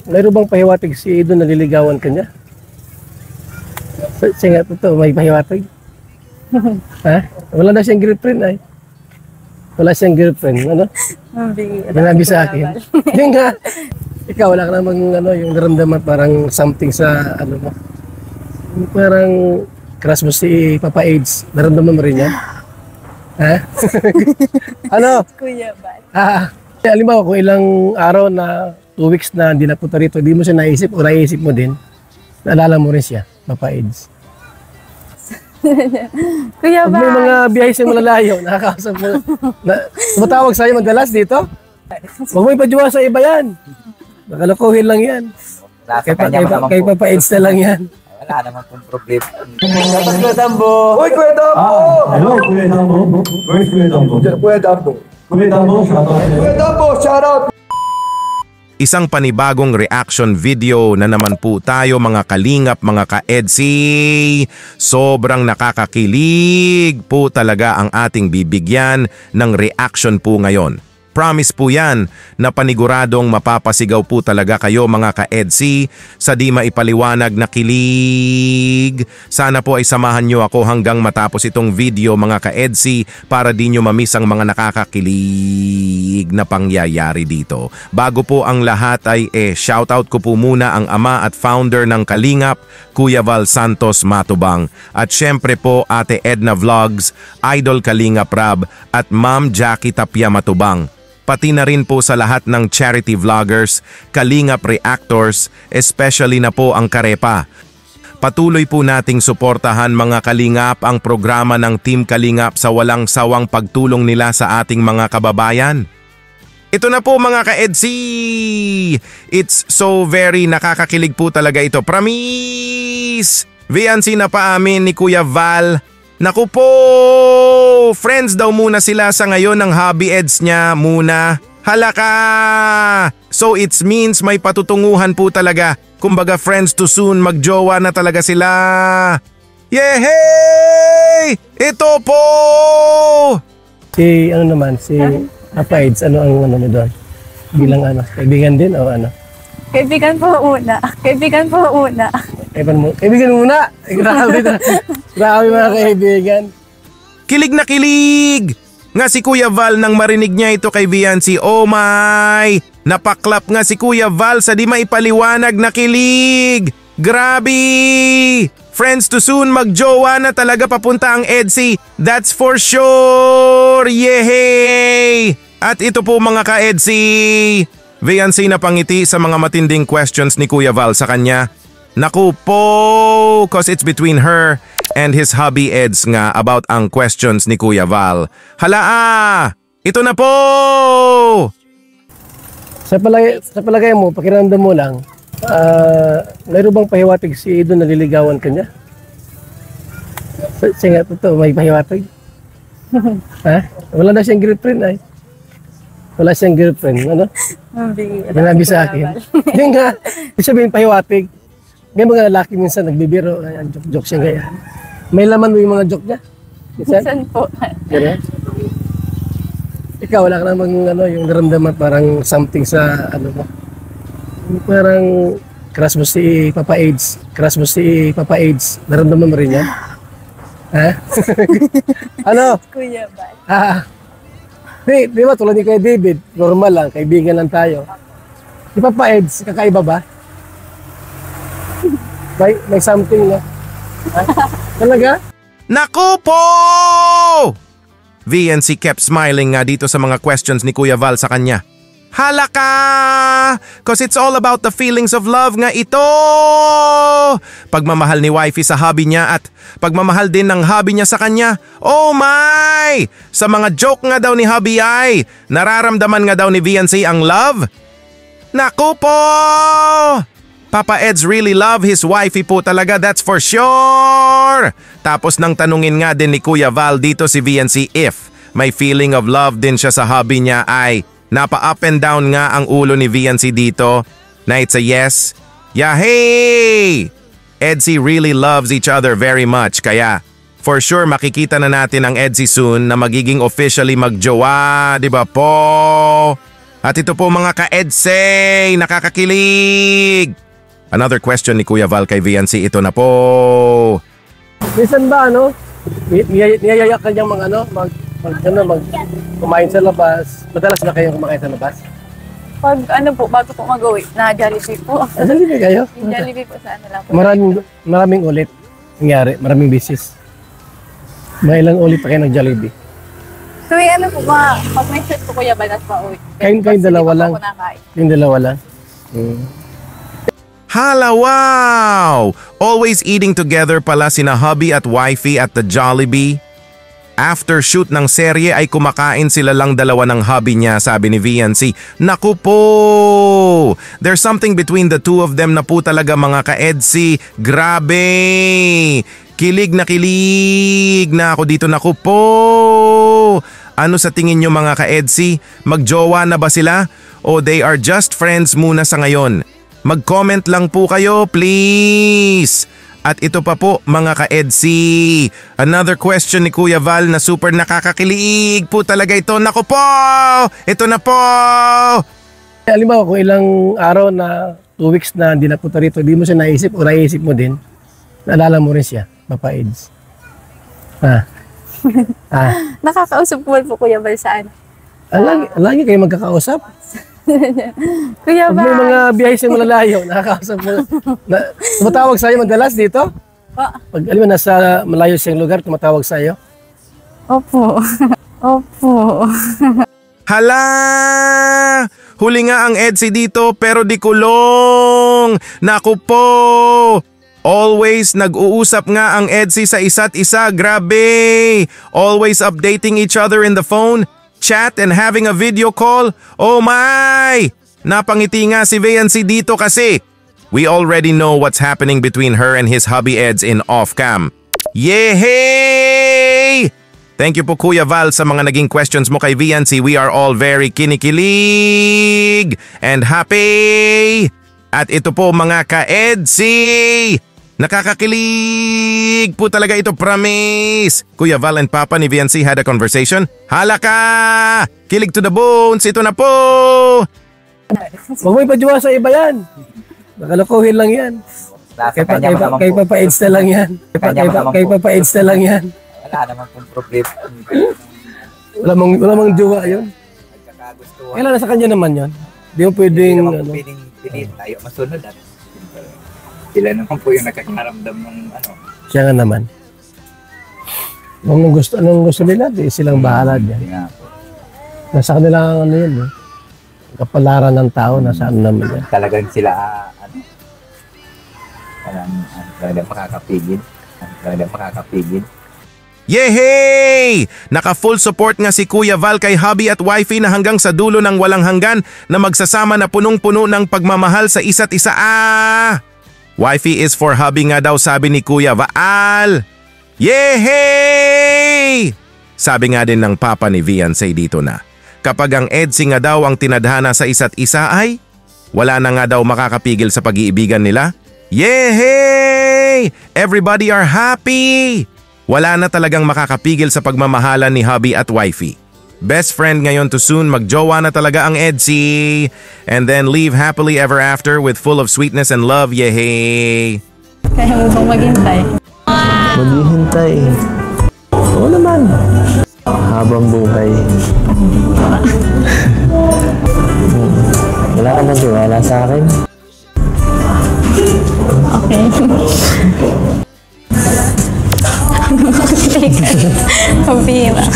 Mayroon bang pahiwatig si Edo na nililigawan ka niya? Sige, totoo, may pahiwatig. Ha? Wala na siyang girlfriend ay. Wala siyang girlfriend, ano? Sinabi sa akin. Hindi nga. Ikaw, wala ka namang yung naramdaman parang something sa ano mo. Parang crush mo si Papa AIDS. Naramdaman mo rin yan? Ha? Ano? Kuya Bal. Halimbawa, kung ilang araw na 2 weeks na hindi napunta rito, di mo siya naisip o naisip mo din, naalala mo rin siya, Papa AIDS. Kuya Pag Bal. may mga biyahe sa malalayo, nakakausap mo, tumatawag sa'yo madalas dito, huwag mo ipadyuwa sa iba yan. Nakalokohin lang yan. Kay Papa AIDS na lang yan. Wala naman pong problema. Kuya Dambo! Uy, Kuya Dambo! Hello, Kuya Dambo. Where's Kuya Dambo? Kuya Dambo! Kuya Dambo, shout out. Kuya Dambo, shout out! Isang panibagong reaction video na naman po tayo mga kalingap, mga ka-EDSI. Sobrang nakakakilig po talaga ang ating bibigyan ng reaction po ngayon. Promise po yan na paniguradong mapapasigaw po talaga kayo mga ka-EDSI sa di maipaliwanag na kilig. Sana po ay samahan nyo ako hanggang matapos itong video mga ka-EDSI para di nyo mamiss ang mga nakakakilig na pangyayari dito. Bago po ang lahat ay shoutout ko po muna ang ama at founder ng Kalingap, Kuya Val Santos Matubang. At syempre po Ate Edna Vlogs, Idol Kalingap Rab at Ma'am Jackie Tapia Matubang. Pati na rin po sa lahat ng charity vloggers, Kalingap reactors, especially na po ang Karepa. Patuloy po nating suportahan mga Kalingap ang programa ng Team Kalingap sa walang sawang pagtulong nila sa ating mga kababayan. Ito na po mga ka-EDSI! It's so very nakakakilig po talaga ito. Promise! VNC na pa amin ni Kuya Val. Naku po! Friends daw muna sila sa ngayon ng hobby eds niya muna. Halaka! So it means may patutunguhan po talaga. Kumbaga friends to soon, magjowa na talaga sila. Yehey! Ito po! Si Papa AIDS, ano ang ano mo doon? Bilang kaibigan din o ano? Kaibigan po una. Kaibigan po una. Kaibigan muna! Grabe na. Grabe mga kaibigan. Kilig na kilig! Nga si Kuya Val nang marinig niya ito kay Viancy, oh my! Napaklap nga si Kuya Val sa di maipaliwanag na kilig! Grabe! Friends to soon, magjowa na talaga papunta ang EDSI. That's for sure! Yehey! At ito po mga ka-EDSI, Viancy na pangiti sa mga matinding questions ni Kuya Val sa kanya. Naku po, cause it's between her and his hubby Eds nga about ang questions ni Kuya Val. Hala ito na po! Sa palagay mo, pakiramdam mo lang, mayroon bang pahiwatig si Edo na nililigawan ka niya? Sige, totoo, may pahiwatig. Ha? Wala na siyang girlfriend ay. Wala siyang girlfriend, ano? Sinabi sa akin. Hindi nga, hindi sabihin pahiwatig. May mga lalaki minsan nagbibiro, joke siya kaya. May laman mo yung mga joke niya? Minsan po. Gano'n? Ikaw, wala ka namang yung naramdaman parang something sa ano mo. Parang crush mo si Papa AIDS. Crush mo si Papa AIDS. Naramdaman mo rin yan? Ha? Ano? Kuya Bal. Di ba tulad ni kay David, normal lang, kaibigan lang tayo. Si Papa AIDS, kakaiba ba? May something na. Talaga? Naku po! VNC kept smiling nga dito sa mga questions ni Kuya Val sa kanya. Halaka! Cause it's all about the feelings of love nga ito! Pagmamahal ni wifey sa hobby niya at pagmamahal din ng hobby niya sa kanya. Oh my! Sa mga joke nga daw ni hobby ay nararamdaman nga daw ni VNC ang love? Naku po! Papa Eds really love his wifey po talaga, that's for sure! Tapos nang tanungin nga din ni Kuya Val dito si VNC if may feeling of love din siya sa hobby niya ay napa-up and down nga ang ulo ni VNC dito na it's a yes. Yahey! EDSI really loves each other very much kaya for sure makikita na natin ang EDSI soon na magiging officially magjowa, di ba po? At ito po mga ka-EDSA, nakakakilig! Another question ni Kuya Val kay VNC, ito na po. Minsan ba, ano, niyayaya ka niyang kumain sa labas? Madalas na kayong kumain sa labas? Pag ano po, bago po mag-uwi, na Jollibee po. Jollibee kayo? Yung Jollibee po sa ano lang po. Maraming ulit nangyari, maraming bisis. May ilang ulit pa kayo ng Jollibee? So yung ano po, pag may set po Kuya Banas pa-uwi. Kayong dalawa lang? Yung dalawa lang? Hala, wow! Always eating together pala sina hubby at wifey at the Jollibee. After shoot ng serye ay kumakain sila lang dalawa ng hubby niya, sabi ni VNC. Naku po! There's something between the two of them na po talaga mga ka-EDSI. Grabe! Kilig na ako dito, naku po! Ano sa tingin nyo mga ka-EDSI? Magjowa na ba sila? O they are just friends muna sa ngayon? Mag-comment lang po kayo, please! At ito pa po mga ka-EDSI, another question ni Kuya Val na super nakakakilig po talaga ito. Naku po! Ito na po! Halimbawa kung ilang araw na 2 weeks na hindi napunta rito, di mo siya naisip o naisip mo din, naalala mo rin siya, Papa Eds. Nakakausap ko po Kuya Bal saan? Lagi kayo magkakausap. Kuya Pag Bal! may mga biyahe sa malalayo, nakakausap mo. Tumatawag sa'yo madalas dito? Pag alam mo, nasa malayo siyang lugar, tumatawag sa'yo? Opo. Opo. Hala! Huli nga ang EDSI dito pero di kulong! Naku po! Always nag-uusap nga ang EDSI sa isa't isa, grabe! Always updating each other in the phone, chat and having a video call. Oh my! Napangiti nga si VNC dito kasi we already know what's happening between her and his hubby Eds in off-cam. Yehey! Thank you po Kuya Val sa mga naging questions mo kay VNC. We are all very kinikilig and happy! At ito po mga ka-EDSI! Nakakakilig po talaga ito, promise! Kuya Val and Papa ni VNC had a conversation. Hala ka! Kilig to the bones! Ito na po! Huwag mo ipadyawa sa iba yan. Nakalokohin lang yan. Kay Papa Eds na lang yan. Kay Papa Eds na lang yan. Wala naman pong problema. Wala mang jowa yun. Kailan nasa kanya naman yun? Di mo pwedeng... Hindi naman po pwedeng piliin tayo masunod at sila naman po yung nakakaramdam ng ano. Siya nga naman. Anong gusto nila, di silang bahala diyan. Hindi nga po. Nasa kanila ang ano yun, eh. Kapalaran ng tao, nasa ano naman yan. Talagang sila talagang makakapigil. Yehey! Naka-full support nga si Kuya Val kay hubby at wifey na hanggang sa dulo ng walang hanggan na magsasama na punong-puno ng pagmamahal sa isa't isa. Wifey is for hubby nga daw, sabi ni Kuya Val. Yehey! Sabi nga din ng papa ni VNC dito na kapag ang EDSI nga daw ang tinadhana sa isa't isa ay wala na nga daw makakapigil sa pag-iibigan nila. Yehey! Everybody are happy! Wala na talagang makakapigil sa pagmamahalan ni hubby at wifey. Best friend ngayon to soon, magjowa na talaga ang EDSI. And then live happily ever after with full of sweetness and love, yehey! Kaya mo bang maghintay? Maghihintay. Oo naman. Habang buhay. Wala ka bang tiwala sa akin? Okay. Pabira.